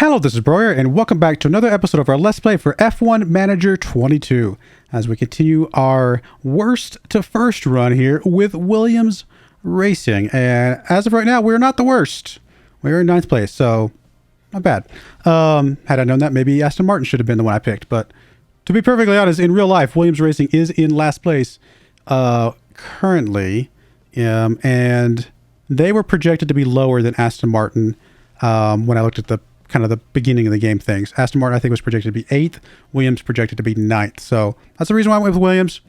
Hello, this is Broyar, and welcome back to another episode of our Let's Play for F1 Manager 22, as we continue our worst to first run here with Williams Racing. And as of right now, we're not the worst. We're in 9th place, so not bad. Had I known that, maybe Aston Martin should have been the one I picked, but to be perfectly honest, in real life, Williams Racing is in last place currently, and they were projected to be lower than Aston Martin when I looked at the kind of the beginning of the game things. Aston Martin, I think, was projected to be 8th. Williams projected to be 9th. So that's the reason why I went with Williams.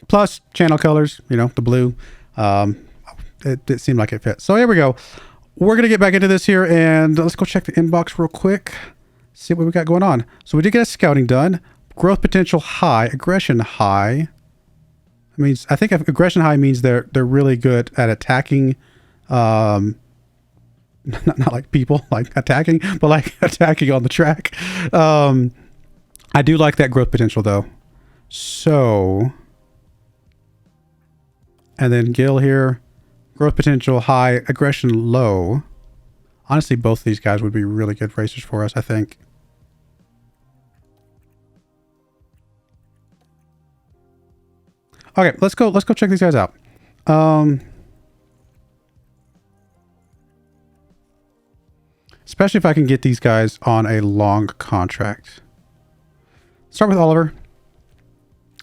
Plus channel colors, you know, the blue. It seemed like it fit. So here we go. We're going to get back into this here, and let's go check the inbox real quick. See what we got going on. So we did get a scouting done. Growth potential high. Aggression high. I think aggression high means they're really good at attacking. Not like people, like attacking, but like attacking on the track. I do like that growth potential though. So, and then Gil here, growth potential high, aggression low. Honestly, both these guys would be really good racers for us, I think. Okay, let's go check these guys out. Especially if I can get these guys on a long contract. Start with Oliver.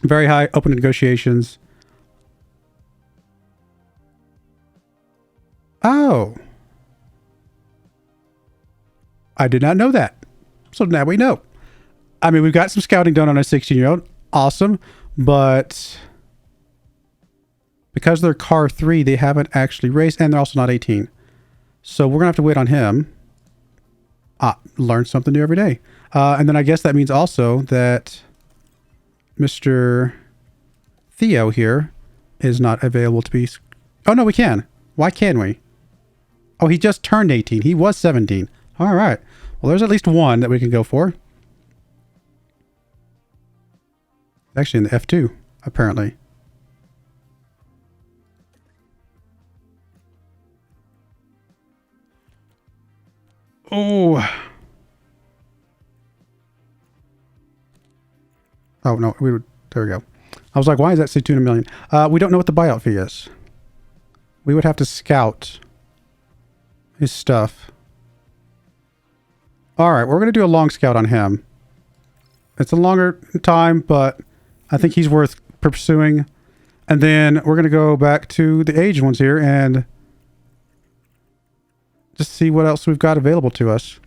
Very high, open to negotiations. Oh. I did not know that. So now we know. I mean, we've got some scouting done on a 16-year-old. Awesome. But because they're car 3, they haven't actually raced, and they're also not 18. So we're going to have to wait on him. Learn something new every day. And then I guess that means also that Mr. Theo here is not available to be... Oh, no, we can. Why can we? Oh, he just turned 18. He was 17. All right. Well, there's at least one that we can go for. Actually in the F2, apparently. Oh. Oh, no. There we go. I was like, why does that say 2 million? We don't know what the buyout fee is. We would have to scout his stuff. All right. We're going to do a long scout on him. It's a longer time, but I think he's worth pursuing. And then we're going to go back to the aged ones here and just see what else we've got available to us.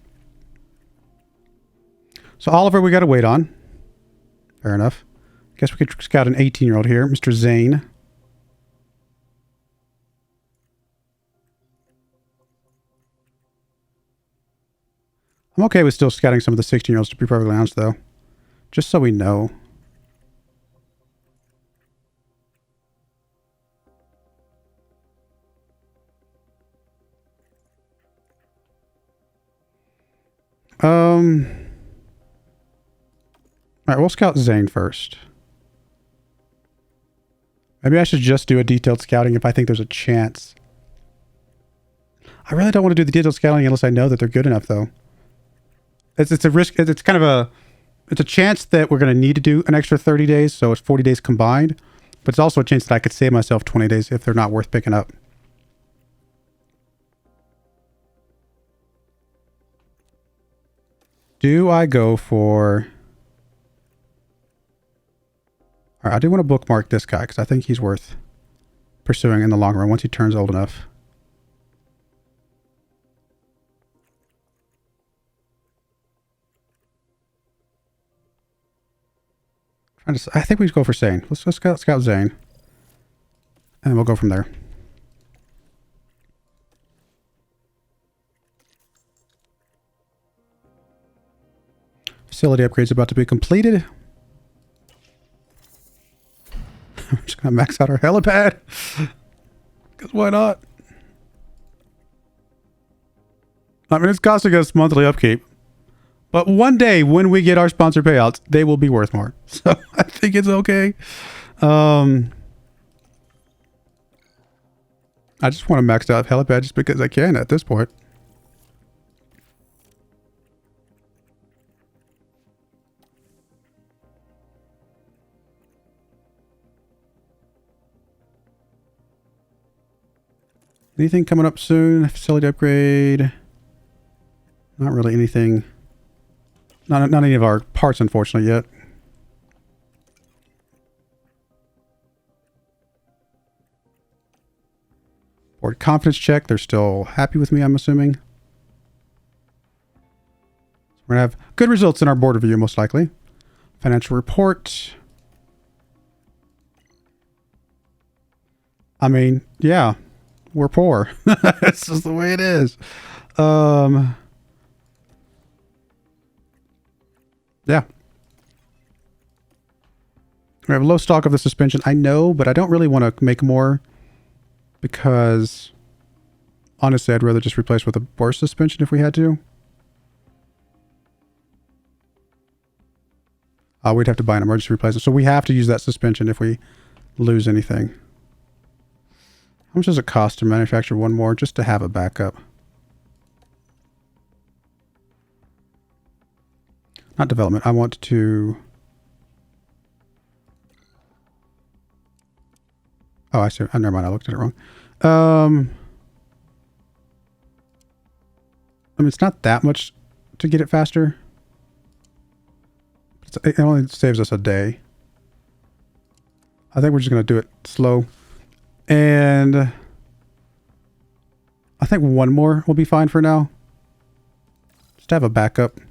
So Oliver, we got to wait on. Fair enough. Guess we could scout an 18-year-old here, Mr. Zane. I'm okay with still scouting some of the 16-year-olds, to be perfectly honest, though. Just so we know. Alright, we'll scout Zane first. Maybe I should just do a detailed scouting if I think there's a chance. I really don't want to do the detailed scouting unless I know that they're good enough, though. It's a risk. It's kind of it's a chance that we're going to need to do an extra 30 days, so it's 40 days combined. But it's also a chance that I could save myself 20 days if they're not worth picking up. Do I go for... All right, I do want to bookmark this guy because I think he's worth pursuing in the long run once he turns old enough. I think we go for Zane. Let's scout Zane. And we'll go from there. Facility upgrades about to be completed. I'm just going to max out our helipad. Because why not? I mean, it's costing us monthly upkeep. But one day when we get our sponsor payouts, they will be worth more. So I think it's okay. I just want to max out helipad just because I can at this point. Anything coming up soon? Facility upgrade. Not really anything. Not any of our parts, unfortunately, yet. Board confidence check. They're still happy with me, I'm assuming. We're going to have good results in our board review, most likely. Financial report. I mean, yeah, we're poor. That's just the way it is. Yeah. We have a low stock of the suspension. I know, but I don't really want to make more because honestly, I'd rather just replace with a worse suspension if we had to. We'd have to buy an emergency replacement. So we have to use that suspension if we lose anything. How much does it cost to manufacture one more just to have a backup? Not development. I want to... Oh, I see. Oh, never mind. I looked at it wrong. I mean, it's not that much to get it faster. It only saves us a day. I think we're just going to do it slow. And I think one more will be fine for now. Just to have a backup.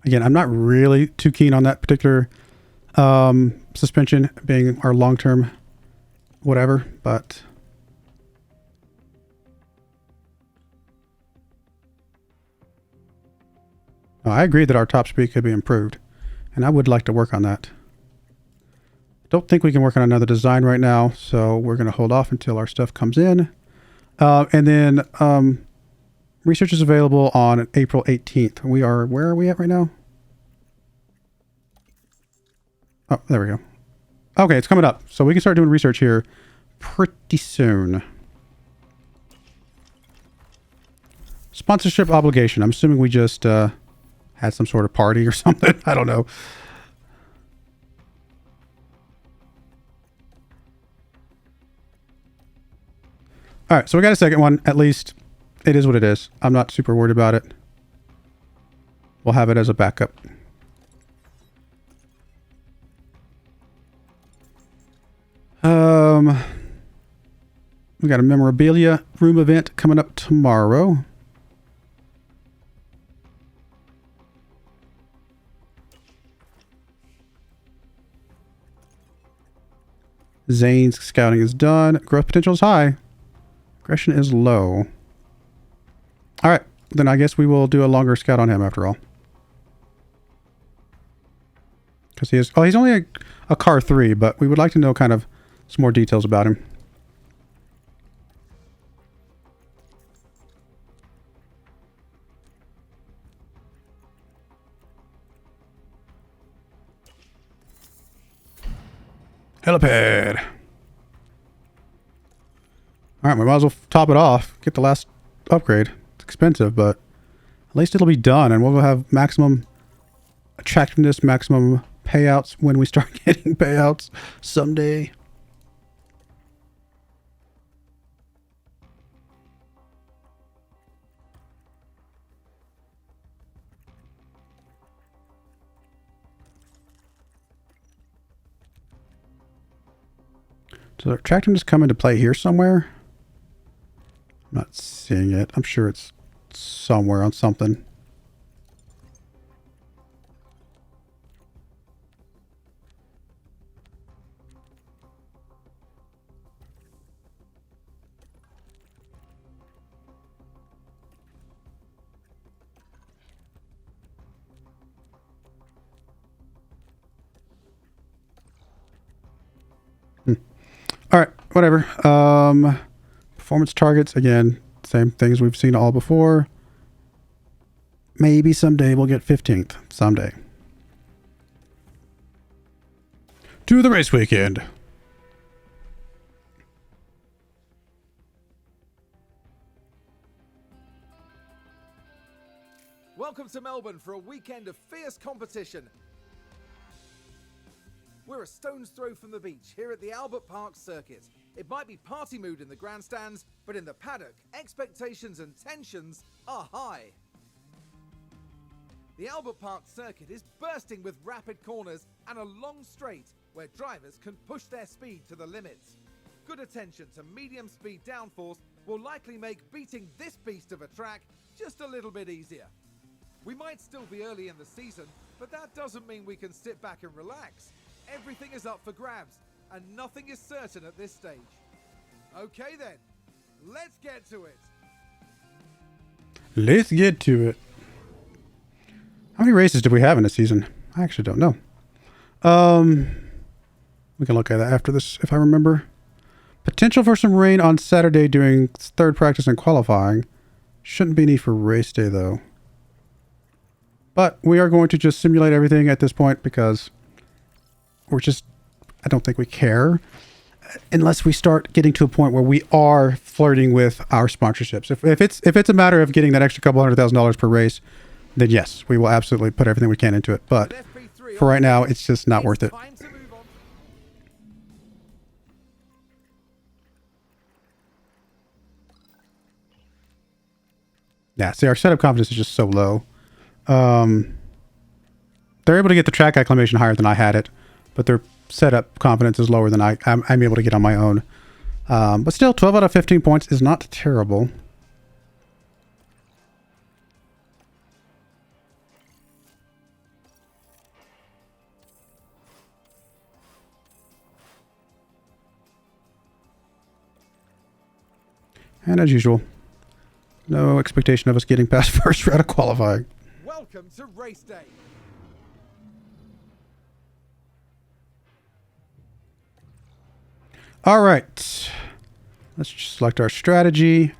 Again, I'm not really too keen on that particular suspension being our long-term whatever, but I agree that our top speed could be improved, and I would like to work on that. Don't think we can work on another design right now, so we're going to hold off until our stuff comes in. And then research is available on April 18th. Where are we at right now? Oh, there we go. Okay, it's coming up. So we can start doing research here pretty soon. Sponsorship obligation. I'm assuming we just had some sort of party or something. I don't know. All right, so we got a second one. At least it is what it is. I'm not super worried about it. We'll have it as a backup. We got a memorabilia room event coming up tomorrow. Zane's scouting is done. Growth potential is high. Aggression is low. All right, then I guess we will do a longer scout on him after all. Because he is... Oh, he's only a car 3, but we would like to know kind of some more details about him. Helipad. All right, we might as well top it off. Get the last upgrade. It's expensive, but at least it'll be done, and we'll have maximum attractiveness, maximum payouts when we start getting payouts someday. Does attractiveness come into play here somewhere? I'm not seeing it. I'm sure it's somewhere on something. All right, whatever. Performance targets, again, same things we've seen all before. Maybe someday we'll get 15th. Someday. To the race weekend. Welcome to Melbourne for a weekend of fierce competition. We're a stone's throw from the beach here at the Albert Park Circuit. It might be party mood in the grandstands, but in the paddock, expectations and tensions are high. The Albert Park circuit is bursting with rapid corners and a long straight where drivers can push their speed to the limits. Good attention to medium speed downforce will likely make beating this beast of a track just a little bit easier. We might still be early in the season, but that doesn't mean we can sit back and relax. Everything is up for grabs, and nothing is certain at this stage. Okay then, let's get to it. Let's get to it. How many races do we have in a season? I actually don't know. We can look at that after this if I remember. Potential for some rain on Saturday during third practice and qualifying. Shouldn't be any for race day though. But we are going to just simulate everything at this point because I don't think we care unless we start getting to a point where we are flirting with our sponsorships. If it's a matter of getting that extra couple $100,000 per race, then yes, we will absolutely put everything we can into it. But for right now, it's just not worth it. Yeah, see, our setup confidence is just so low. They're able to get the track acclimation higher than I had it, but their setup confidence is lower than I'm able to get on my own. But still, 12 out of 15 points is not terrible. And as usual, no expectation of us getting past first round of qualifying. Welcome to race day. All right, let's just select our strategy.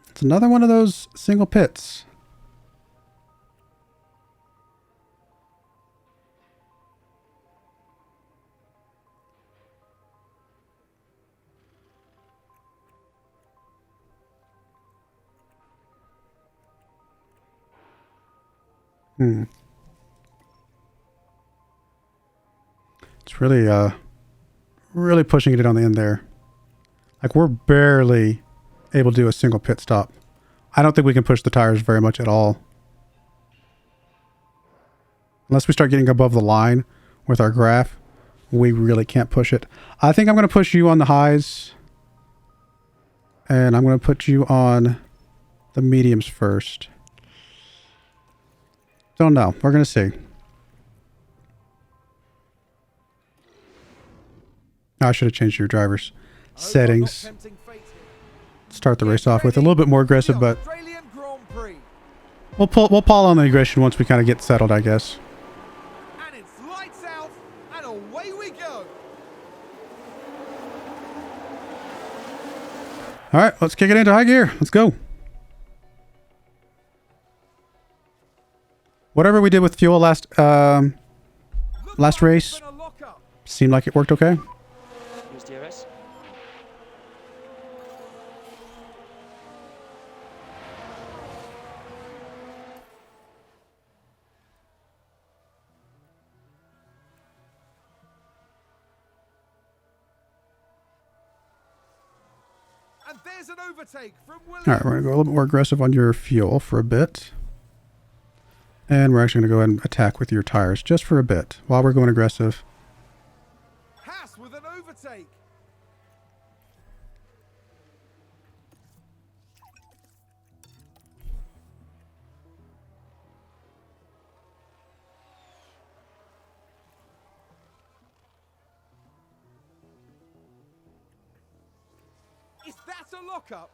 It's another one of those single pits. It's really pushing it on the end there. Like, we're barely able to do a single pit stop. I don't think we can push the tires very much at all. Unless we start getting above the line with our graph, we really can't push it. I think I'm going to push you on the highs. And I'm going to put you on the mediums first. Don't know. We're going to see. I should have changed your driver's settings. Start the race off with a little bit more aggressive, but we'll pall on the aggression once we kind of get settled, I guess. And it's lights out, and away we go. All right, let's kick it into high gear. Let's go. Whatever we did with fuel last race seemed like it worked okay. Use DRS. And there's an overtake from Williams. All right, we're going to go a little bit more aggressive on your fuel for a bit. And we're actually going to go ahead and attack with your tires just for a bit while we're going aggressive. Haas with an overtake. Is that a lockup?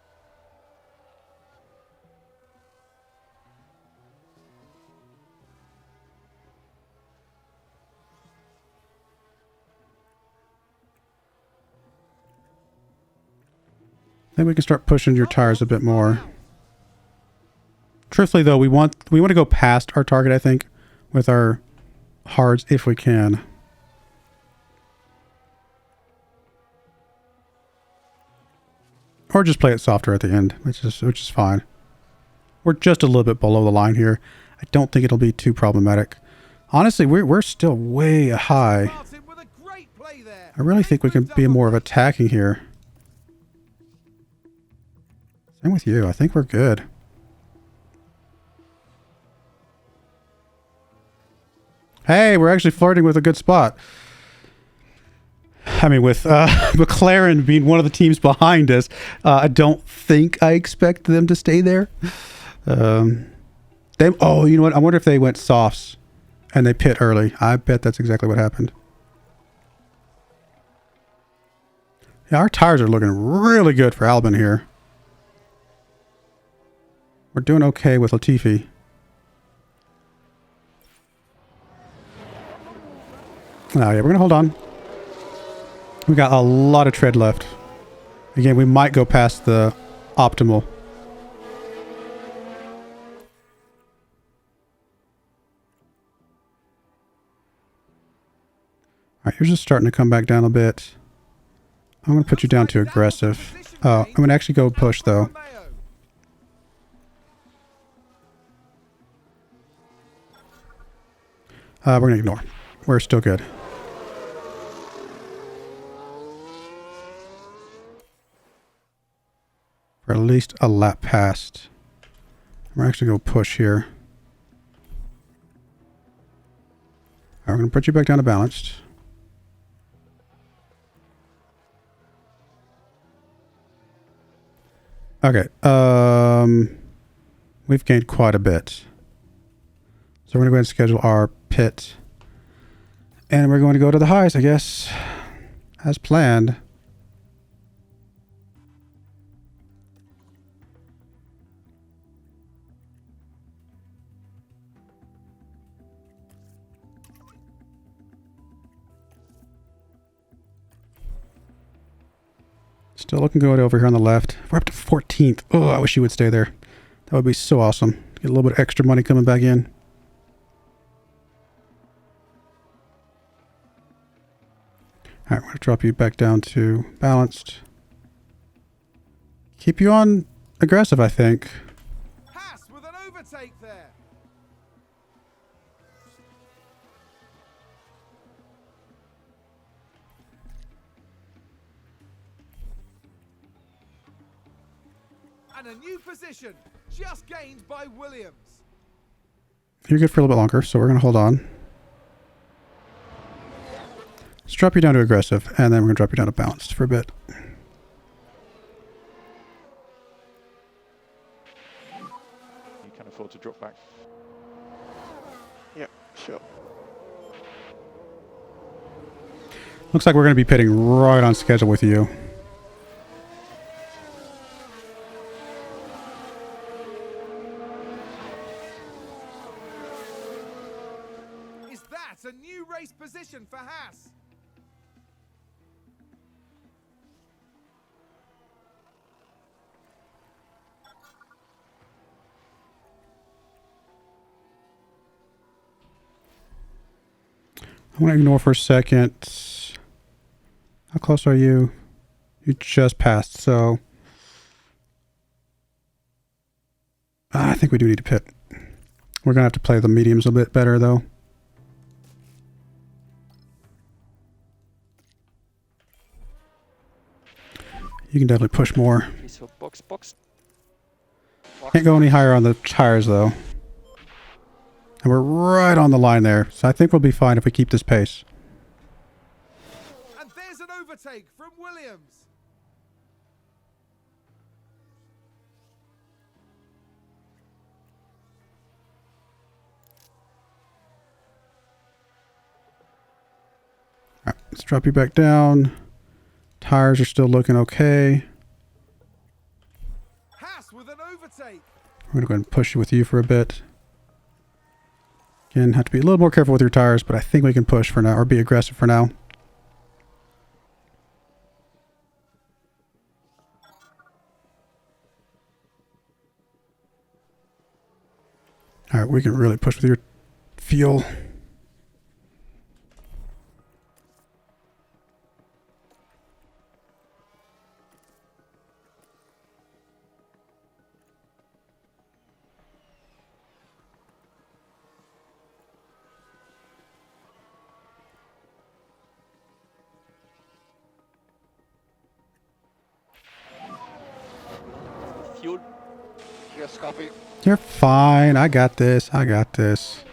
I think we can start pushing your tires a bit more. Truthfully, though, we want to go past our target, I think, with our hards if we can. Or just play it softer at the end, which is fine. We're just a little bit below the line here. I don't think it'll be too problematic. Honestly, we're still way high. I really think we can be more of attacking here. Same with you. I think we're good. Hey, we're actually flirting with a good spot. I mean, with McLaren being one of the teams behind us, I don't think I expect them to stay there. Oh, you know what? I wonder if they went softs and they pit early. I bet that's exactly what happened. Yeah, our tires are looking really good for Albon here. We're doing okay with Latifi. Oh yeah, we're going to hold on. We got a lot of tread left. Again, we might go past the optimal. Alright, you're just starting to come back down a bit. I'm going to put you down to aggressive. I'm going to actually go push though. We're going to ignore. We're still good. For at least a lap past. We're actually going to push here. Alright, we're going to put you back down to balanced. Okay. We've gained quite a bit. So we're going to go ahead and schedule our pit. And we're going to go to the highs, I guess. As planned. Still looking good over here on the left. We're up to 14th. Oh, I wish you would stay there. That would be so awesome. Get a little bit of extra money coming back in. Alright, we're going to drop you back down to balanced. Keep you on aggressive, I think. Haas with an overtake there. And a new position just gained by Williams. You're good for a little bit longer, so we're going to hold on. Let's drop you down to aggressive, and then we're going to drop you down to balanced for a bit. You can afford to drop back. Yeah, sure. Looks like we're going to be pitting right on schedule with you. Is that a new race position for Haas? I'm going to ignore for a second. How close are you? You just passed, so... I think we do need to pit. We're going to have to play the mediums a bit better, though. You can definitely push more. Box. Can't go any higher on the tires, though. And we're right on the line there, so I think we'll be fine if we keep this pace. And there's an overtake from Williams. All right, let's drop you back down. Tires are still looking okay. Haas with an overtake. We're going to go ahead and push with you for a bit. Again, have to be a little more careful with your tires, but I think we can push for now, or be aggressive for now. All right, we can really push with your fuel. fuel. Yes, copy. You're fine. I got this. I got this.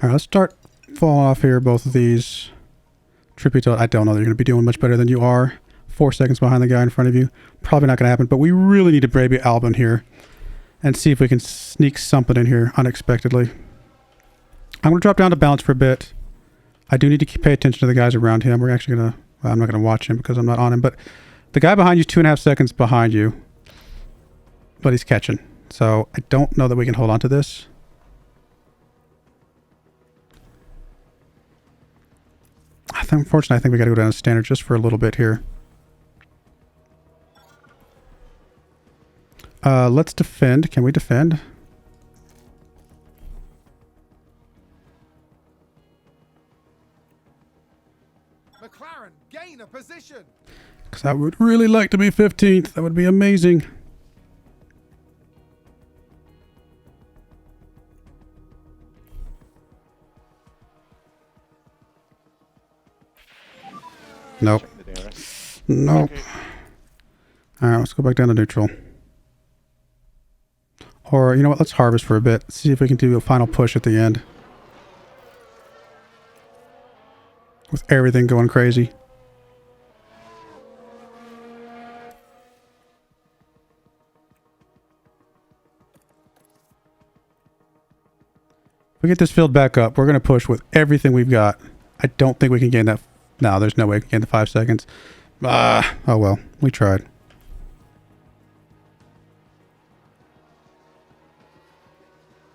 All right, let's start falling off here. Both of these. Tribute, I don't know they're going to be doing much better than you are. 4 seconds behind the guy in front of you. Probably not going to happen, but we really need to maybe Albon here and see if we can sneak something in here unexpectedly. I'm going to drop down to balance for a bit. I do need to pay attention to the guys around him. We're actually going to, well, I'm not going to watch him because I'm not on him, but the guy behind you is 2.5 seconds behind you, but he's catching. So I don't know that we can hold on to this. Unfortunately, I think we got to go down to standard just for a little bit here. Let's defend. Can we defend? McLaren gain a position. Because I would really like to be 15th. That would be amazing. Nope. Nope. Okay. Alright, let's go back down to neutral. Or, you know what, let's harvest for a bit. See if we can do a final push at the end. With everything going crazy. If we get this field back up, we're going to push with everything we've got. I don't think we can gain that. No, there's no way we can gain the 5 seconds. Oh well, we tried.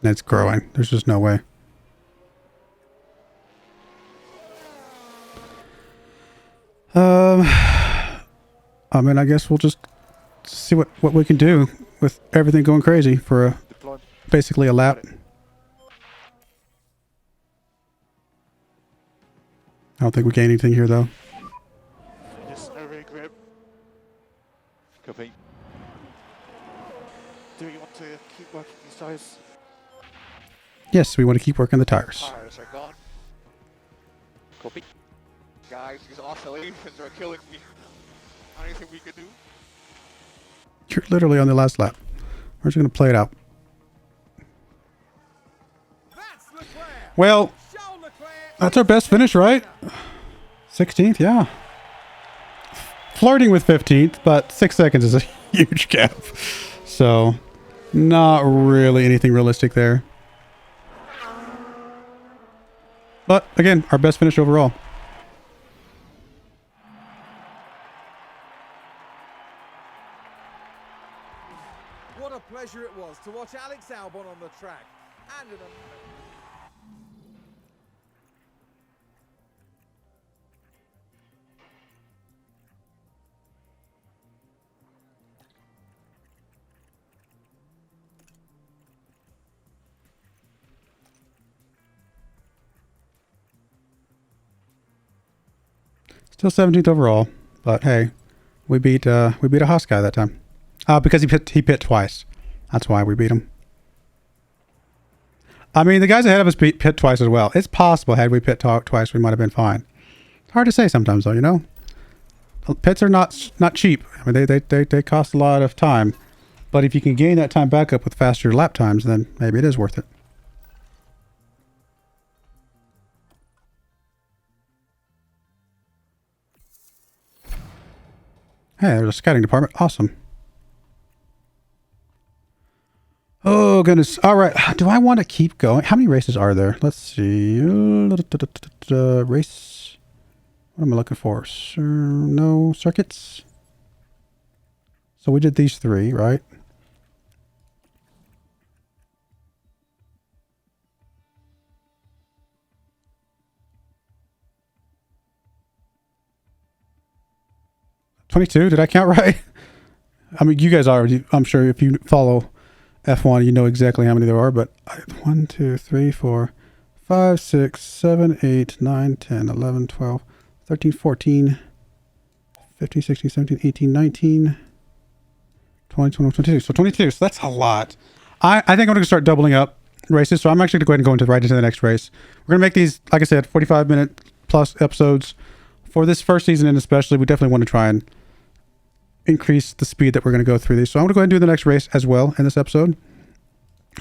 And it's growing. There's just no way. I mean, I guess we'll just see what we can do with everything going crazy for basically a lap. I don't think we gain anything here, though. Yes, over grip. Copy. Do you want to keep working these tires? Yes, we want to keep working the tires. Tires are gone. Copy. Guys, these oscillations are killing me. Anything we could do? You're literally on the last lap. We're just going to play it out. That's Leclerc. Well, Charles Leclerc. that's our best finish, right? 16th, yeah. Flirting with 15th, but 6 seconds is a huge gap. So, not really anything realistic there. But, again, our best finish overall. What a pleasure it was to watch Alex Albon on the track. And an Still 17th overall, but hey, we beat a Haas guy that time. Because he pit twice. That's why we beat him. I mean, the guys ahead of us pit twice as well. It's possible had we pit twice, we might have been fine. Hard to say sometimes, though. You know, pits are not cheap. I mean, they cost a lot of time. But if you can gain that time back up with faster lap times, then maybe it is worth it. Hey, there's a scouting department. Awesome. Oh, goodness. All right. Do I want to keep going? How many races are there? Let's see. Race. What am I looking for? No circuits. So we did these 3, right? $22. Did I count right? I mean, you guys already, I'm sure if you follow F1, you know exactly how many there are, but 1, 2, 3, 4, 5, 6, 7, 8, 9, 10, 11, 12, 13, 14, 15, 16, 17, 18, 19, 20, 21, 22. So 22. So that's a lot. I think I'm going to start doubling up races. So I'm actually going to go ahead and go right into the next race. We're going to make these, like I said, 45-minute plus episodes for this first season, and especially we definitely want to try and increase the speed that we're going to go through these. So I'm going to go ahead and do the next race as well in this episode,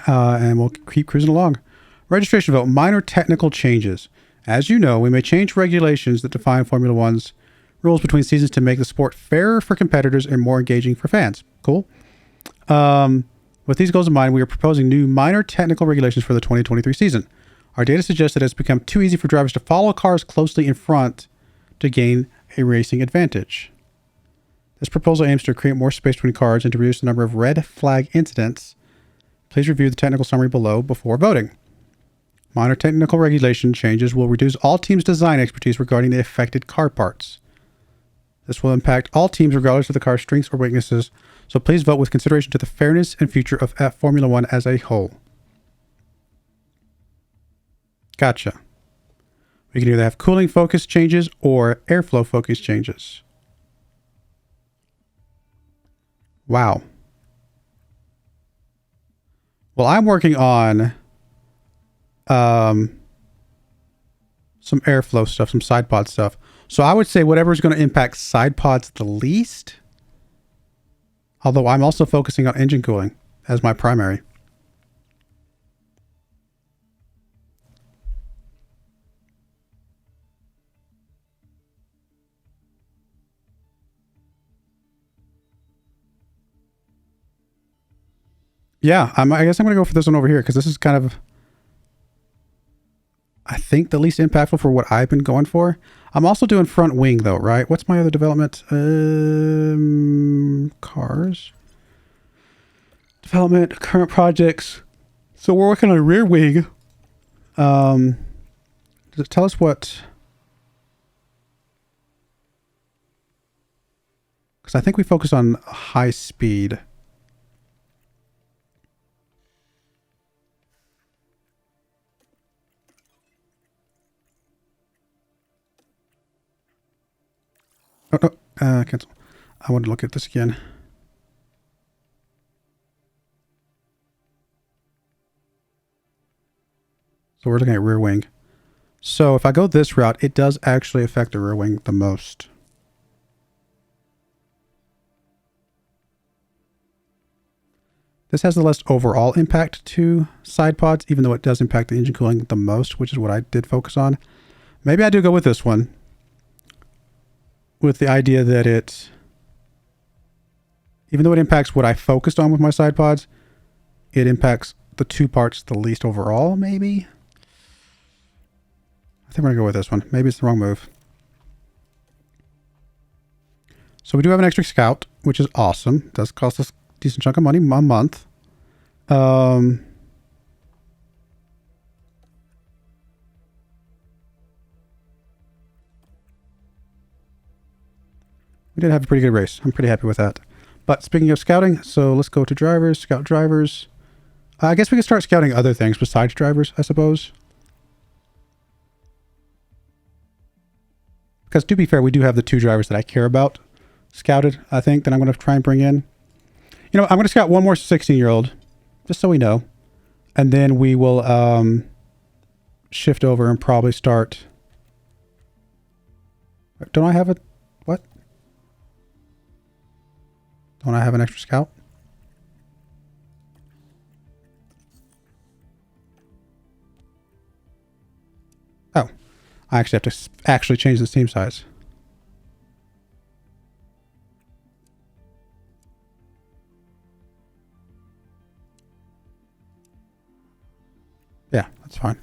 and we'll keep cruising along. Registration vote, minor technical changes. As you know, we may change regulations that define Formula One's rules between seasons to make the sport fairer for competitors and more engaging for fans. Cool. With these goals in mind, we are proposing new minor technical regulations for the 2023 season. Our data suggests that it's become too easy for drivers to follow cars closely in front to gain a racing advantage. This proposal aims to create more space between cars and to reduce the number of red flag incidents. Please review the technical summary below before voting. Minor technical regulation changes will reduce all teams' design expertise regarding the affected car parts. This will impact all teams regardless of the car's strengths or weaknesses, so please vote with consideration to the fairness and future of Formula One as a whole. Gotcha. We can either have cooling focus changes or airflow focus changes. Wow. Well, I'm working on some airflow stuff, some side pod stuff. So I would say whatever is going to impact side pods the least. Although I'm also focusing on engine cooling as my primary. Yeah, I guess I'm going to go for this one over here because this is kind of, I think, the least impactful for what I've been going for. I'm also doing front wing though, right? What's my other development? Cars. Development, current projects. So we're working on a rear wing. Does it tell us what? Because I think we focus on high speed. Cancel. I want to look at this again. So we're looking at rear wing. So if I go this route, it does actually affect the rear wing the most. This has the less overall impact to side pods, even though it does impact the engine cooling the most, which is what I did focus on. Maybe I do go with this one, with the idea that it, even though it impacts what I focused on with my side pods, it impacts the two parts the least overall, maybe? I think we're going to go with this one. Maybe it's the wrong move. So we do have an extra scout, which is awesome. It does cost us a decent chunk of money a month. We did have a pretty good race. I'm pretty happy with that. But speaking of scouting, so let's go to drivers, scout drivers. I guess we can start scouting other things besides drivers, I suppose. Because to be fair, we do have the two drivers that I care about scouted, I think, that I'm going to try and bring in. You know, I'm going to scout one more 16-year-old, just so we know. And then we will shift over and probably start. Don't I have a... What? Don't I have an extra scout? Oh, I actually have to actually change the team size. Yeah, that's fine.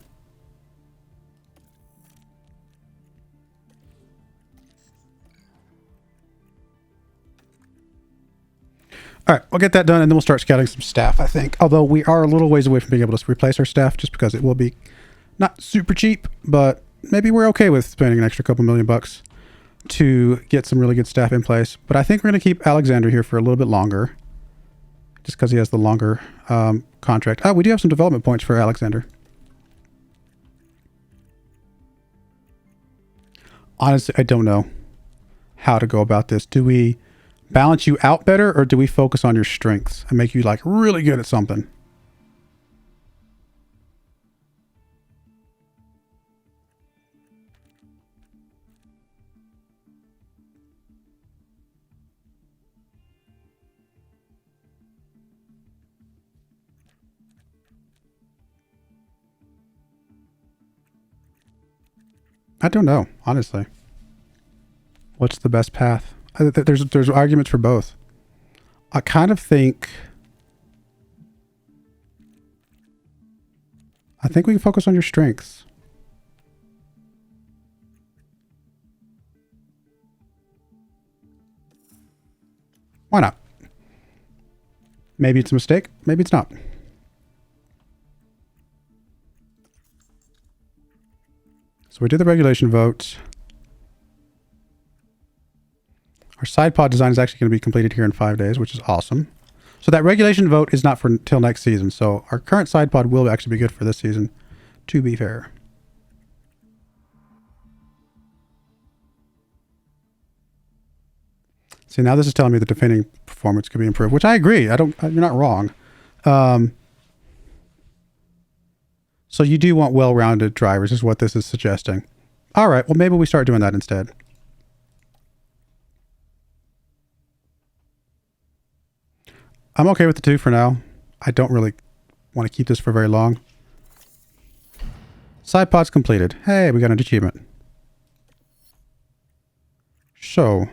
All right, we'll get that done and then we'll start scouting some staff, I think. Although we are a little ways away from being able to replace our staff just because it will be not super cheap, but maybe we're okay with spending an extra couple $1,000,000 to get some really good staff in place. But I think we're going to keep Alexander here for a little bit longer just because he has the longer contract. We do have some development points for Alexander. Honestly, I don't know how to go about this. Do we balance you out better, or do we focus on your strengths and make you like really good at something? I don't know, honestly. What's the best path? There's arguments for both. I kind of think... I think we can focus on your strengths. Why not? Maybe it's a mistake. Maybe it's not. So we did the regulation vote. Our side pod design is actually going to be completed here in 5 days, which is awesome. So that regulation vote is not for until next season. So our current side pod will actually be good for this season, to be fair. See, now this is telling me the defending performance could be improved, which I agree. You're not wrong. So you do want well-rounded drivers is what this is suggesting. All right, well, maybe we start doing that instead. I'm okay with the 2 for now. I don't really want to keep this for very long. Side pod's completed. Hey, we got an achievement. So...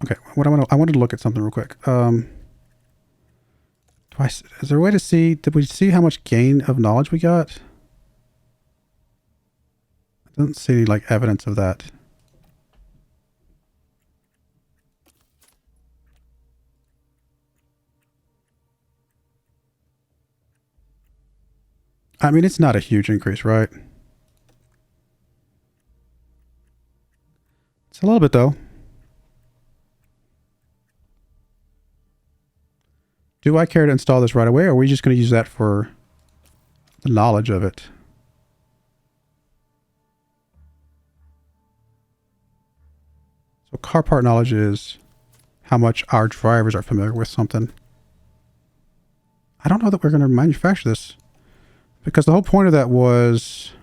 okay, I wanted to look at something real quick. Is there a way to see, did we see how much gain of knowledge we got? I don't see any like evidence of that. I mean, it's not a huge increase, right? It's a little bit though. Do I care to install this right away, or are we just going to use that for the knowledge of it? So car part knowledge is how much our drivers are familiar with something. I don't know that we're going to manufacture this, because the whole point of that was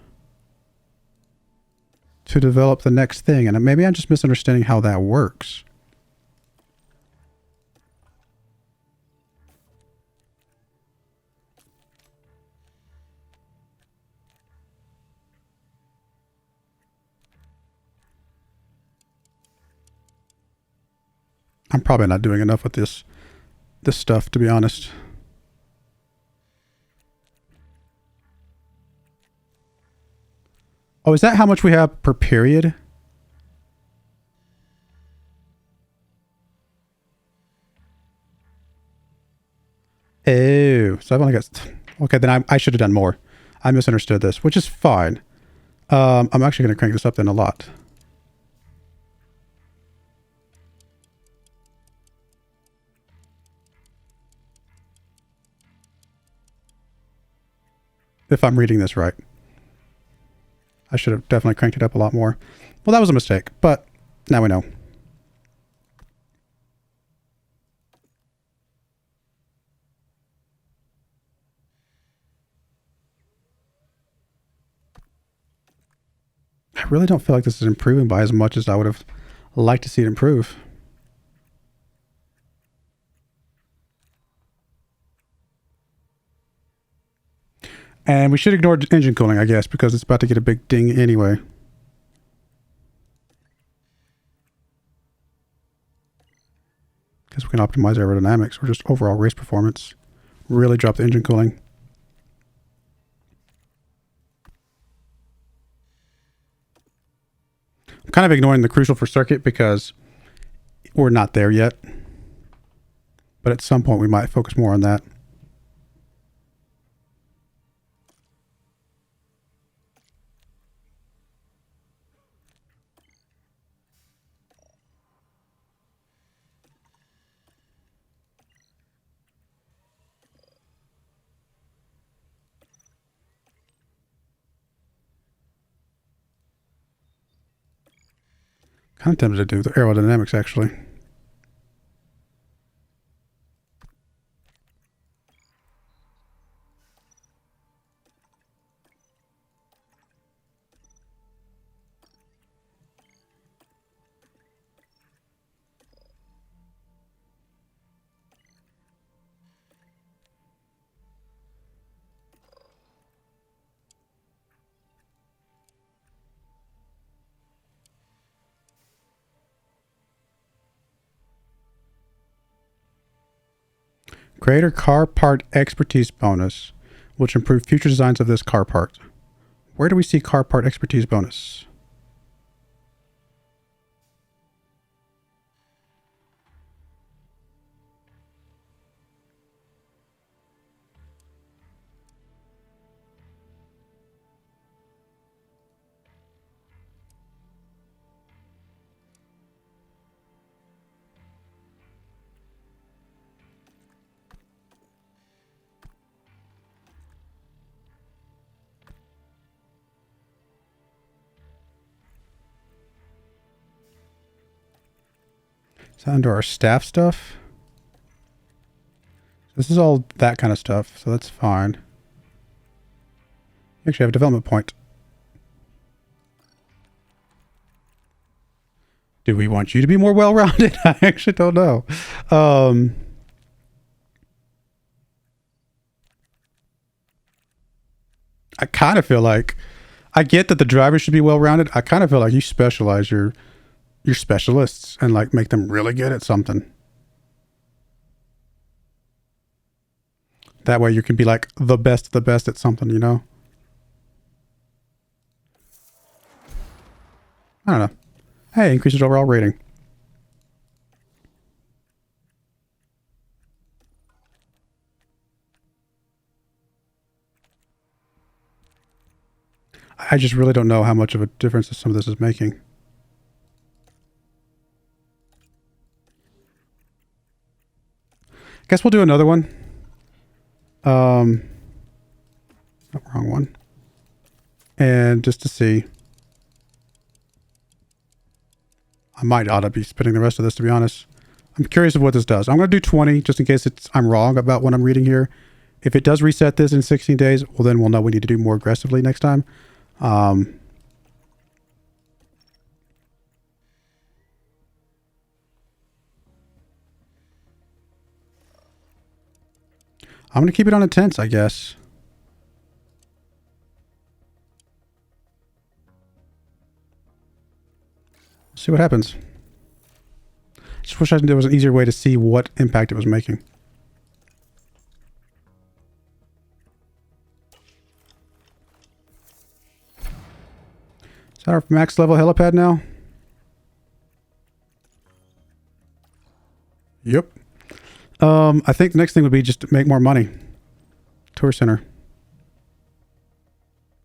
to develop the next thing, and maybe I'm just misunderstanding how that works. I'm probably not doing enough with this stuff, to be honest. Oh, is that how much we have per period? Oh, so I've only got... okay, then I should have done more. I misunderstood this, which is fine. I'm actually going to crank this up then a lot. If I'm reading this right. I should have definitely cranked it up a lot more. Well, that was a mistake, but now we know. I really don't feel like this is improving by as much as I would have liked to see it improve. And we should ignore engine cooling, I guess, because it's about to get a big ding anyway. Because we can optimize aerodynamics or just overall race performance. Really drop the engine cooling. I'm kind of ignoring the crucial for circuit because we're not there yet. But at some point we might focus more on that. Kind of tempted to do the aerodynamics, actually. Greater car part expertise bonus, which improve future designs of this car part. Where do we see car part expertise bonus? Is that under our staff stuff? This is all that kind of stuff, so that's fine. You actually have a development point. Do we want you to be more well-rounded? I actually don't know. I kind of feel like, I get that the drivers should be well-rounded. I kind of feel like you specialize your specialists and like make them really good at something. That way you can be like the best at something, you know? I don't know. Hey, increases overall rating. I just really don't know how much of a difference some of this is making. Guess we'll do another one. Wrong one. And just to see. I might ought to be spinning the rest of this, to be honest. I'm curious of what this does. I'm going to do 20 just in case I'm wrong about what I'm reading here. If it does reset this in 16 days, well, then we'll know we need to do more aggressively next time. I'm going to keep it on intense, I guess. See what happens. Just wish there was an easier way to see what impact it was making. Is that our max level helipad now? Yep. I think the next thing would be just to make more money. Tour center.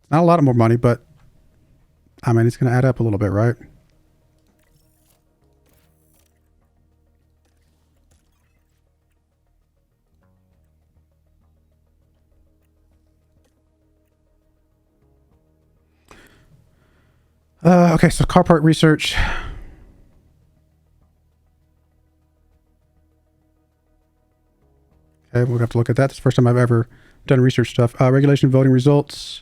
Not a lot of more money, but I mean, it's going to add up a little bit, right? Okay, so car part research. Okay, we'll have to look at that. It's the first time I've ever done research stuff. Regulation voting results.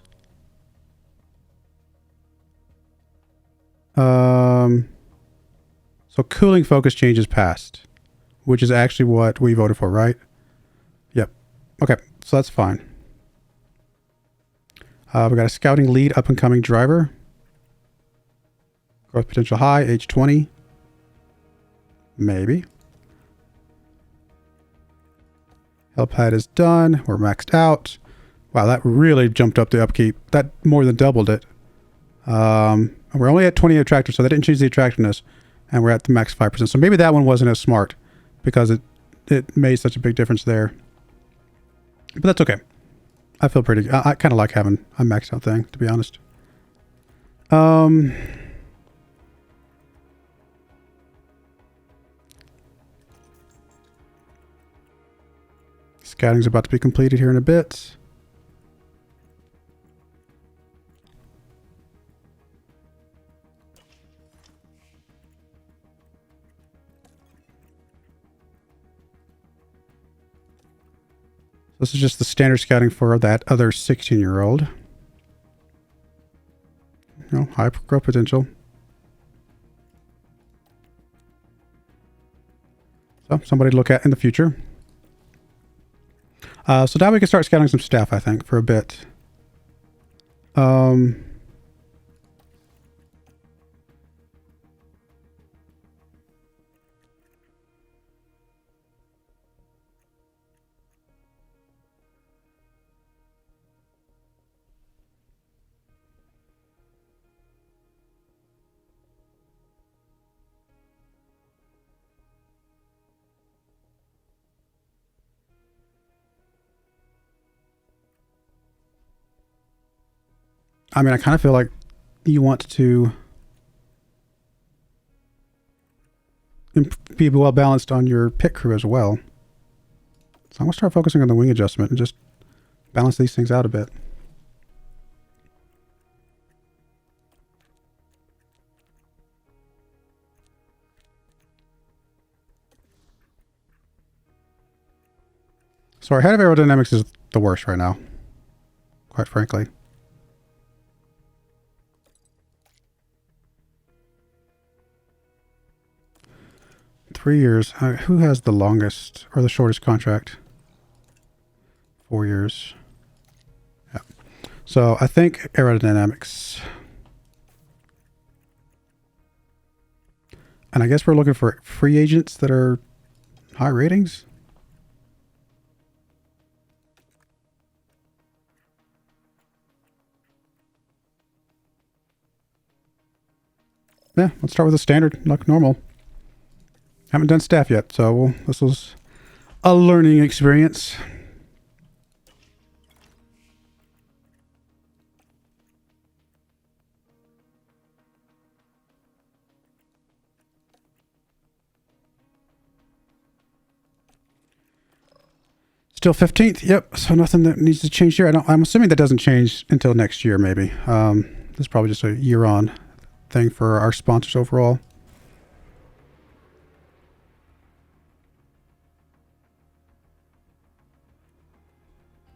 So cooling focus changes passed, which is actually what we voted for, right? Yep. Okay, so that's fine. We got a scouting lead up and coming driver. Growth potential high, age 20. Maybe. Helipad is done. We're maxed out. Wow, that really jumped up the upkeep. That more than doubled it. We're only at 20 attractors, so that didn't change the attractiveness. And we're at the max 5%. So maybe that one wasn't as smart because it made such a big difference there. But that's okay. I feel pretty... I kind of like having a maxed out thing, to be honest. Scouting's about to be completed here in a bit. This is just the standard scouting for that other 16-year-old. You know, high growth potential. So somebody to look at in the future. So now we can start scouting some staff, I think, for a bit. I mean, I kind of feel like you want to be well balanced on your pit crew as well. So I'm going to start focusing on the wing adjustment and just balance these things out a bit. So our head of aerodynamics is the worst right now, quite frankly. Three years. Who has the longest or the shortest contract? 4 years. Yeah. So I think aerodynamics. And I guess we're looking for free agents that are high ratings. Yeah, let's start with the standard, like normal. Haven't done staff yet, so this was a learning experience. Still 15th, yep. So nothing that needs to change here. I'm assuming that doesn't change until next year, maybe. This is probably just a year-on thing for our sponsors overall.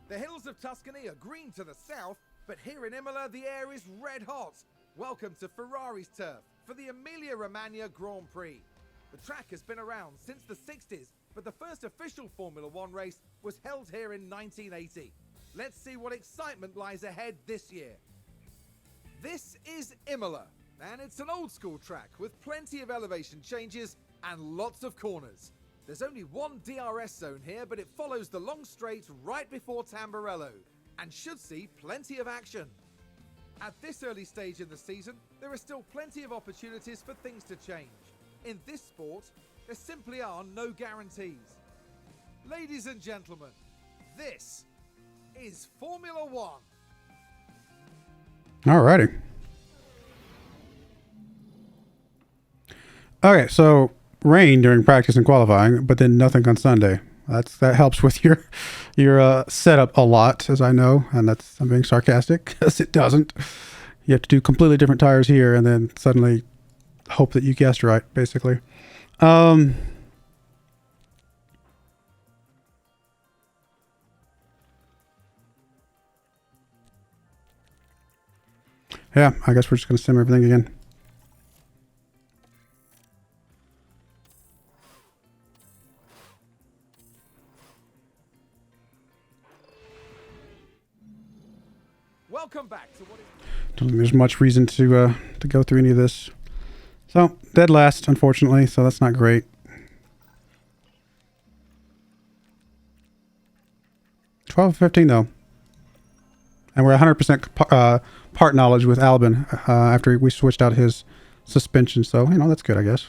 The hills of Tuscany are green to the south, but here in Imola the air is red hot. Welcome to Ferrari's turf for the Emilia-Romagna Grand Prix. The track has been around since the 60s, but the first official Formula One race was held here in 1980. Let's see what excitement lies ahead this year. This is Imola, and it's an old school track with plenty of elevation changes and lots of corners. There's only one DRS zone here, but it follows the long straight right before Tamburello and should see plenty of action. At this early stage in the season, there are still plenty of opportunities for things to change. In this sport, there simply are no guarantees. Ladies and gentlemen, this is Formula One. Alrighty. Okay, so rain during practice and qualifying, but then nothing on Sunday. That helps with your setup a lot, as I know, and I'm being sarcastic because it doesn't. You have to do completely different tires here, and then suddenly hope that you guessed right, basically. Yeah, I guess we're just going to sim everything again. Welcome back to what is... Don't think there's much reason to go through any of this. So, dead last, unfortunately, so that's not great. $12.15 though. And we're 100% part knowledge with Albin after we switched out his suspension, so, you know, that's good, I guess.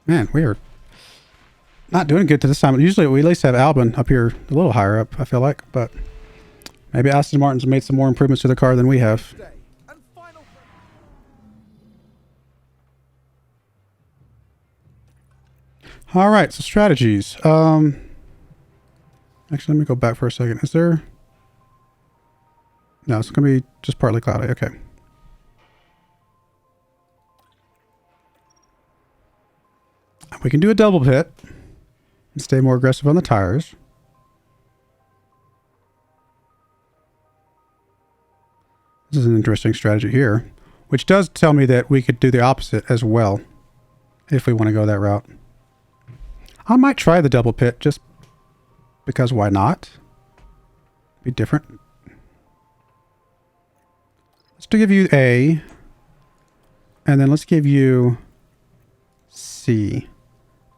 Man, we are not doing good to this time. Usually we at least have Albin up here a little higher up, I feel like, but maybe Aston Martin's made some more improvements to the car than we have. All right, so strategies. Actually, let me go back for a second. Is there... No, it's going to be just partly cloudy. Okay. We can do a double pit and stay more aggressive on the tires. This is an interesting strategy here, which does tell me that we could do the opposite as well if we want to go that route. I might try the double pit just because why not? Be different. Let's give you A, and then let's give you C.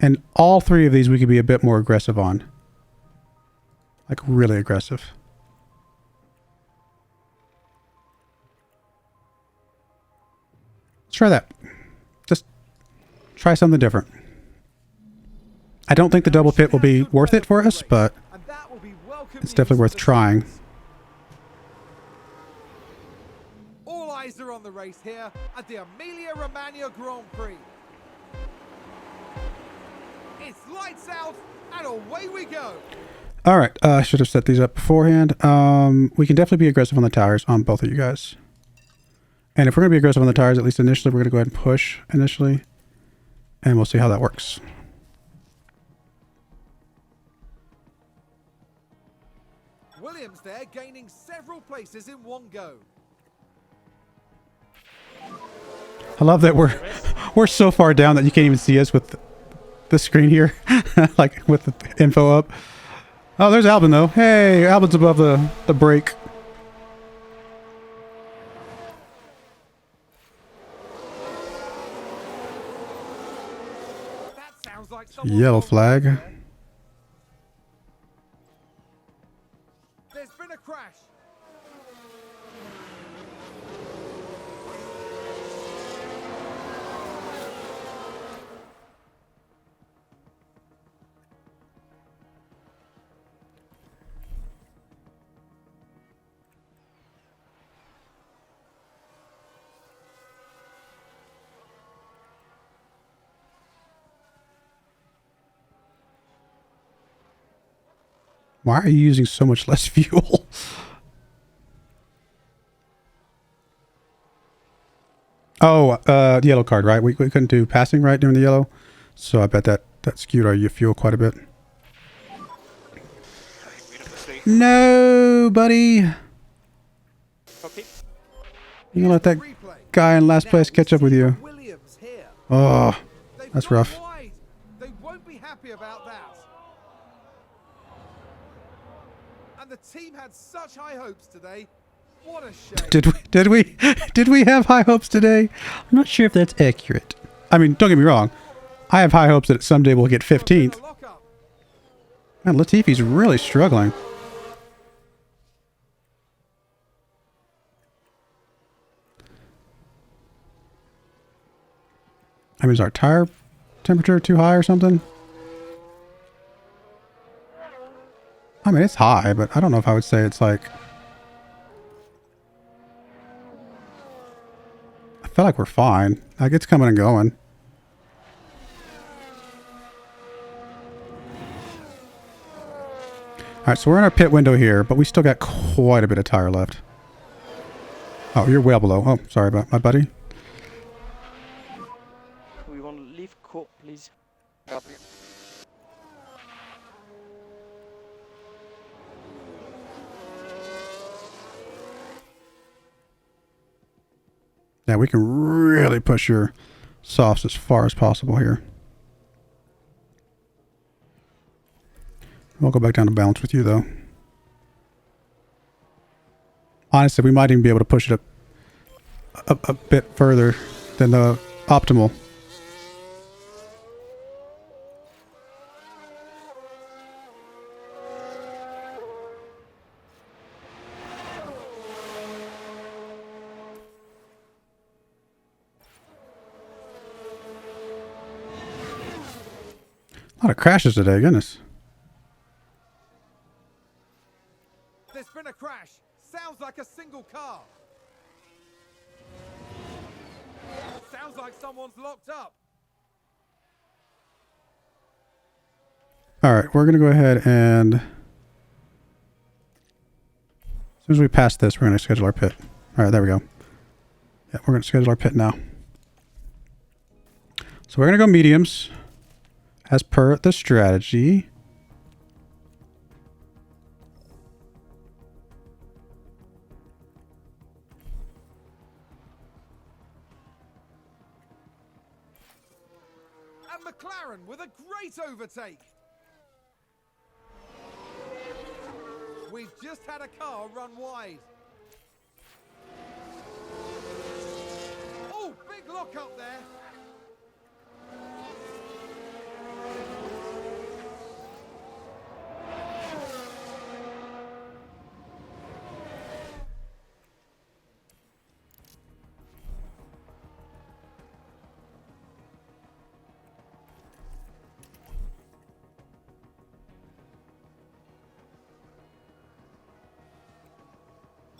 And all three of these we could be a bit more aggressive on. Like really aggressive. Let's try that. Just try something different. I don't think the double pit will be worth it for us, but it's definitely worth trying. All eyes are on the race here at the Emilia-Romagna Grand Prix. It's lights out and away we go. All right, I should have set these up beforehand. We can definitely be aggressive on the tires on both of you guys. And if we're going to be aggressive on the tires, at least initially, we're going to go ahead and push initially. And we'll see how that works. Williams there gaining several places in one go. I love that we're so far down that you can't even see us with the screen here. Like with the info up. Oh, there's Albin though. Hey, Albin's above the brake. That sounds like Yellow flag. There's been a crash. Why are you using so much less fuel? Oh, the yellow card, right? We couldn't do passing right during the yellow. So I bet that skewed our fuel quite a bit. No, buddy. Okay. You gonna let that guy in last place catch up with you? Williams here. Oh, They've that's gone rough. wide. They won't be happy about that. And the team had such high hopes today. What a shame. Did we have high hopes today? I'm not sure if that's accurate. I mean, don't get me wrong. I have high hopes that someday we'll get 15th. Man, Latifi's really struggling. I mean, is our tire temperature too high or something? I mean, it's high, but I don't know if I would say it's like... I feel like we're fine. Like, it's coming and going. Alright, so we're in our pit window here, but we still got quite a bit of tire left. Oh, you're well below. Oh, sorry about my buddy. We want to leave court, please. Copy. Yeah, we can really push your softs as far as possible here. We'll go back down to balance with you, though. Honestly, we might even be able to push it up a bit further than the optimal. A lot of crashes today, goodness. There's been a crash. Sounds like a single car. Sounds like someone's locked up. All right, we're going to go ahead and As soon as we pass this, we're going to schedule our pit. All right, there we go. Yeah, we're going to schedule our pit now. So we're going to go mediums as per the strategy. And McLaren with a great overtake. We've just had a car run wide. Oh, big lock up there.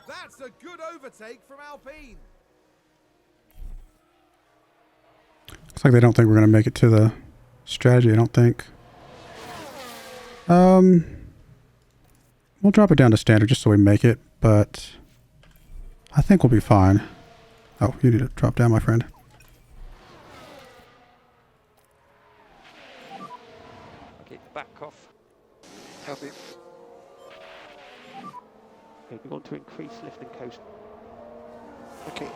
That's a good overtake from Alpine. Looks like they don't think we're going to make it to the strategy, I don't think. We'll drop it down to standard just so we make it, but I think we'll be fine. Oh, you need to drop down, my friend. Okay, back off. Healthy. Okay, we want to increase lift and coast. Okay.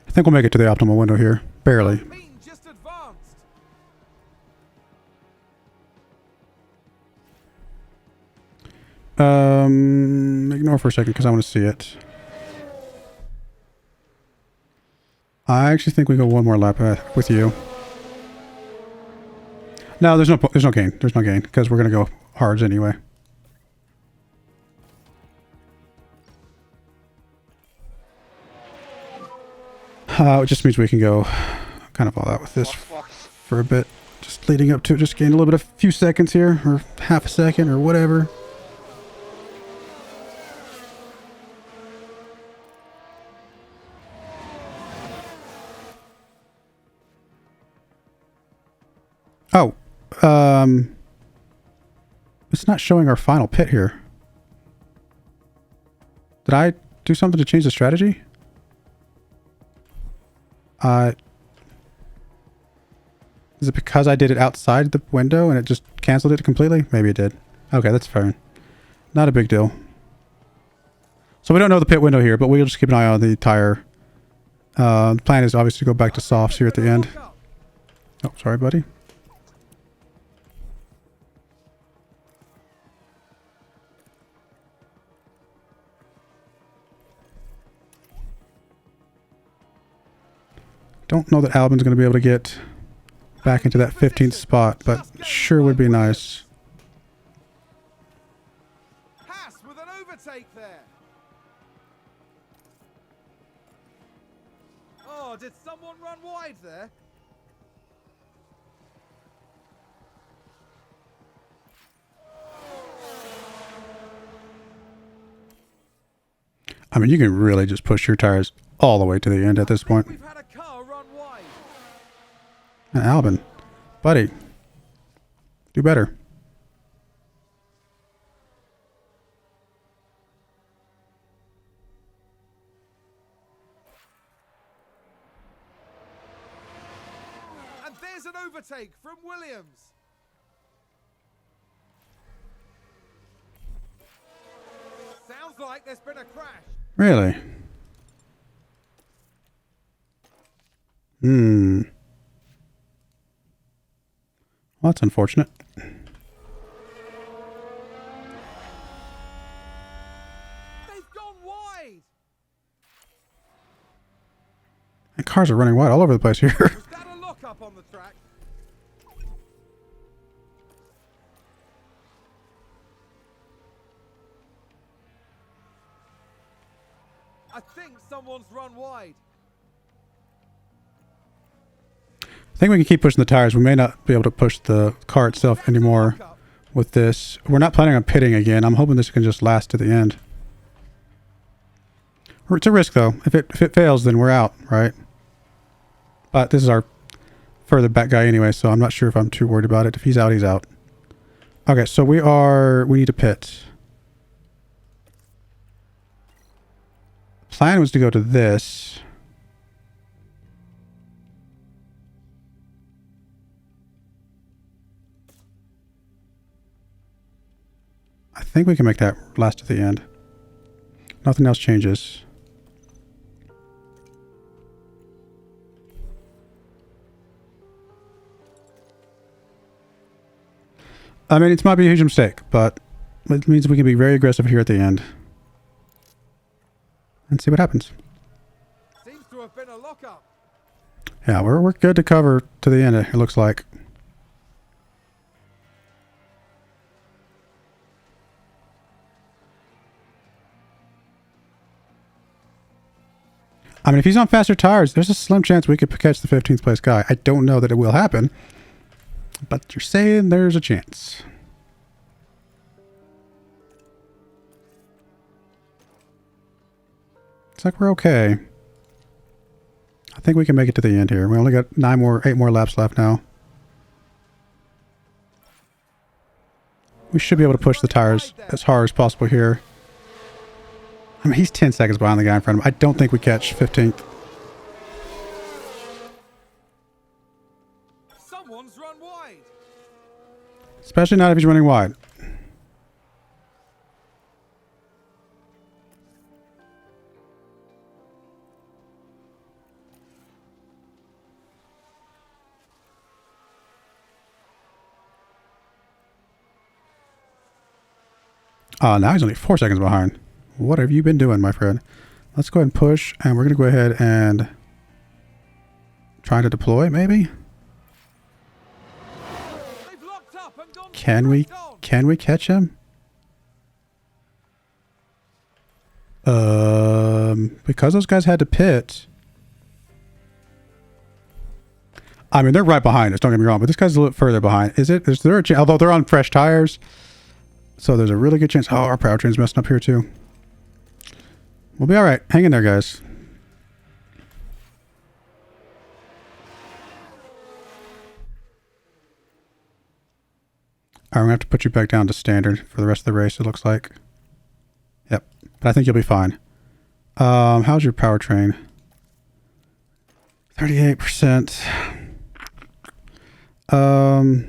I think we'll make it to the optimal window here. Barely. Alpine just advanced. Ignore for a second because I want to see it. I actually think we go one more lap with you. No, there's no gain. There's no gain because we're gonna go hards anyway. It just means we can go kind of all out with this for a bit. Just leading up to it, just gain a little bit of few seconds here, or half a second, or whatever. Oh, it's not showing our final pit here. Did I do something to change the strategy? Is it because I did it outside the window and it just canceled it completely? Maybe it did. Okay, that's fine. Not a big deal. So we don't know the pit window here, but we'll just keep an eye on the tire. The plan is obviously to go back to softs here at the end. Oh, sorry, buddy. Don't know that Albin's going to be able to get back into that 15th spot, but sure would be nice. Haas with an overtake there. Oh, did someone run wide there? I mean, you can really just push your tires all the way to the end at this point. We've had a car run wide. And Albin, buddy, do better. And there's an overtake from Williams. Sounds like there's been a crash. Really? Well, that's unfortunate. They've gone wide. And cars are running wide all over the place here. Was that a lock up on the track? I think someone's run wide. I think we can keep pushing the tires. We may not be able to push the car itself anymore with this. We're not planning on pitting again. I'm hoping this can just last to the end. It's a risk though. If it fails, then we're out, right? But this is our further back guy anyway, so I'm not sure if I'm too worried about it. If he's out, he's out. Okay, so we need to pit. Plan was to go to this. I think we can make that last to the end. Nothing else changes. I mean, it might be a huge mistake, but it means we can be very aggressive here at the end. And see what happens. Seems to have been a lockup. Yeah, we're good to cover to the end, it looks like. I mean, if he's on faster tires, there's a slim chance we could catch the 15th place guy. I don't know that it will happen, but you're saying there's a chance. It's like we're okay. I think we can make it to the end here. We only got 8 more laps left now. We should be able to push the tires as hard as possible here. I mean, he's 10 seconds behind the guy in front of him. I don't think we catch 15th. Someone's run wide. Especially not if he's running wide. Now he's only 4 seconds behind. What have you been doing, my friend? Let's go ahead and push, and we're going to go ahead and try to deploy, maybe? They've locked up and gone Can we catch him? Because those guys had to pit. I mean, they're right behind us, don't get me wrong, but this guy's a little further behind. Is there a chance? Although they're on fresh tires, so there's a really good chance. Oh, our powertrain's messing up here too. We'll be all right. Hang in there, guys. All right, we're gonna have to put you back down to standard for the rest of the race, it looks like. Yep, but I think you'll be fine. How's your powertrain? 38%. I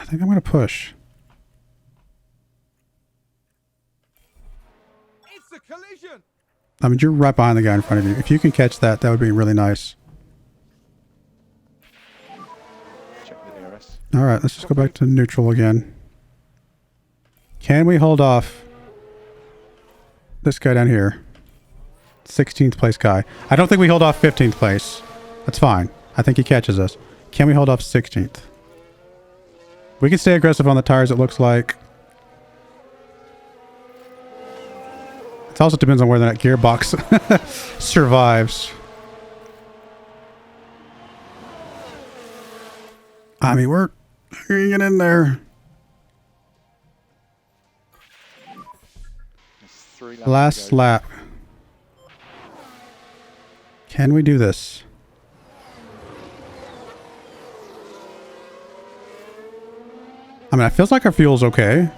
think I'm gonna push. It's a collision. I mean, you're right behind the guy in front of you. If you can catch that, that would be really nice. Check the DRS. All right, let's just go back to neutral again. Can we hold off this guy down here? 16th place guy. I don't think we hold off 15th place. That's fine. I think he catches us. Can we hold off 16th? We can stay aggressive on the tires, it looks like. It also depends on whether that gearbox survives. I mean, we're hanging in there. Last lap. Can we do this? I mean, it feels like our fuel's okay.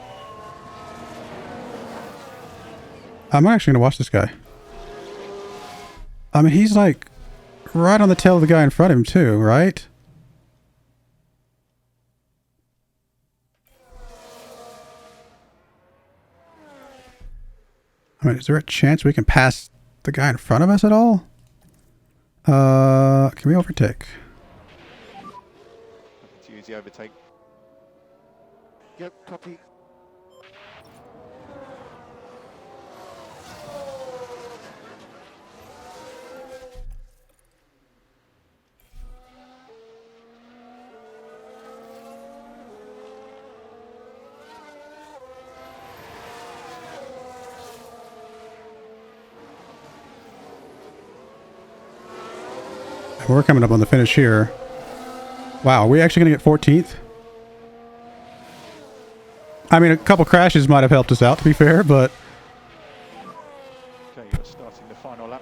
I'm actually going to watch this guy. I mean, he's like right on the tail of the guy in front of him too, right? I mean, is there a chance we can pass the guy in front of us at all? Can we overtake? To use the overtake. Yep, copy. We're coming up on the finish here. Wow, are we actually going to get 14th? I mean, a couple crashes might have helped us out, to be fair, but... Okay, you're starting the final lap.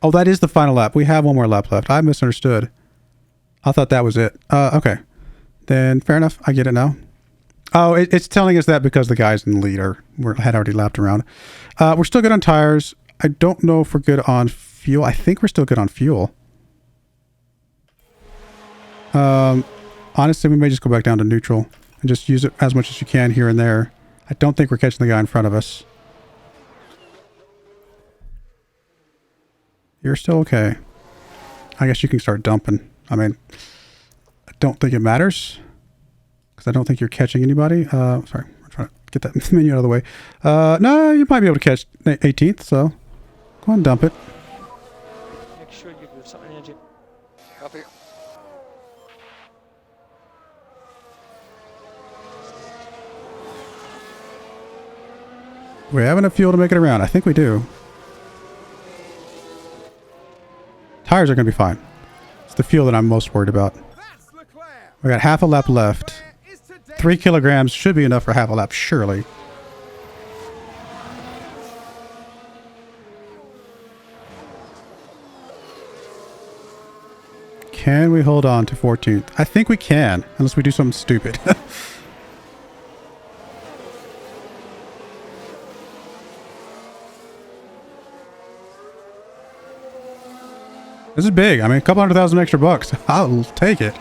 Oh, that is the final lap. We have one more lap left. I misunderstood. I thought that was it. Okay. Then, fair enough. I get it now. Oh, it's telling us that because the guys in the lead had already lapped around. We're still good on tires. I don't know if we're good on fuel. I think we're still good on fuel. Honestly, we may just go back down to neutral and just use it as much as you can here and there. I don't think we're catching the guy in front of us. You're still okay. I guess you can start dumping. I mean, I don't think it matters because I don't think you're catching anybody. Sorry, I'm trying to get that menu out of the way. No, you might be able to catch 18th, so go ahead and dump it. Make sure you give some energy. Copy. We have enough fuel to make it around. I think we do. Tires are going to be fine. It's the fuel that I'm most worried about. That's Leclerc. We got half a lap left. Leclerc is today 3 kilograms should be enough for half a lap, surely. Can we hold on to 14th? I think we can, unless we do something stupid. This is big. I mean, a couple $100,000 extra bucks. I'll take it.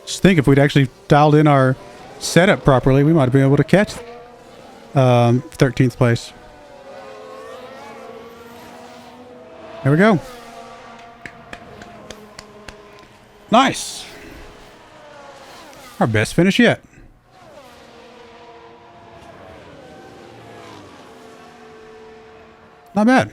Just think if we'd actually dialed in our setup properly, we might have been able to catch 13th place. There we go. Nice. Our best finish yet. Not bad.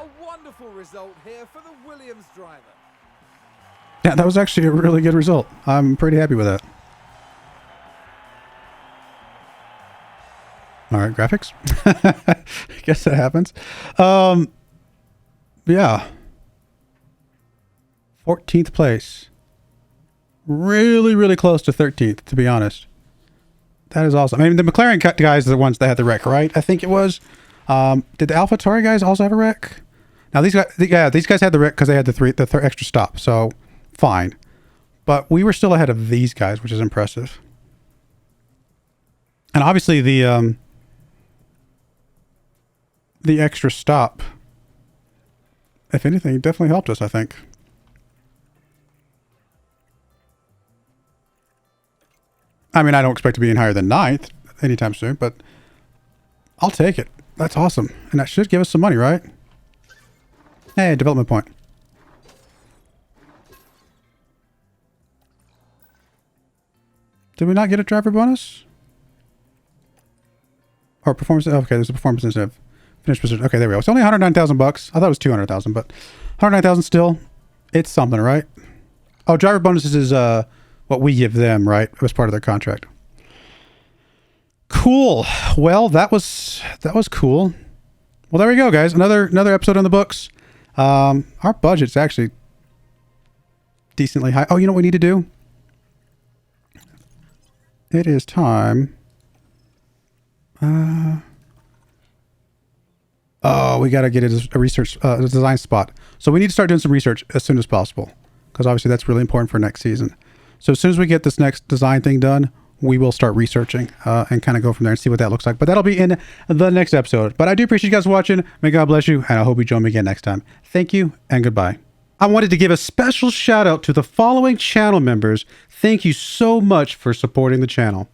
a wonderful result here for the Williams driver. Yeah, that was actually a really good result. I'm pretty happy with that. All right, graphics. I guess that happens. Yeah. 14th place. Really, really close to 13th, to be honest. That is awesome. I mean, the McLaren guys are the ones that had the wreck, right? I think it was. Did the AlphaTauri guys also have a wreck? Now, these guys, yeah, these guys had the wreck because they had the extra stop, so fine. But we were still ahead of these guys, which is impressive. And obviously, the extra stop, if anything, definitely helped us, I think. I mean, I don't expect to be in higher than 9th anytime soon, but I'll take it. That's awesome. And that should give us some money, right? Hey, development point. Did we not get a driver bonus? Or performance? Okay, there's a performance incentive. Finish position. Okay, there we go. It's only 109,000 bucks. I thought it was 200,000, but 109,000 still. It's something, right? Oh, driver bonuses is what we give them, right? It was part of their contract. Cool. Well, that was cool. Well, there we go, guys. Another episode on the books. Our budget's actually decently high. Oh, you know what we need to do? It is time. Oh, we got to get a research, a design spot. So we need to start doing some research as soon as possible, because obviously that's really important for next season. So as soon as we get this next design thing done, we will start researching and kind of go from there and see what that looks like. But that'll be in the next episode. But I do appreciate you guys watching. May God bless you, and I hope you join me again next time. Thank you, and goodbye. I wanted to give a special shout out to the following channel members. Thank you so much for supporting the channel.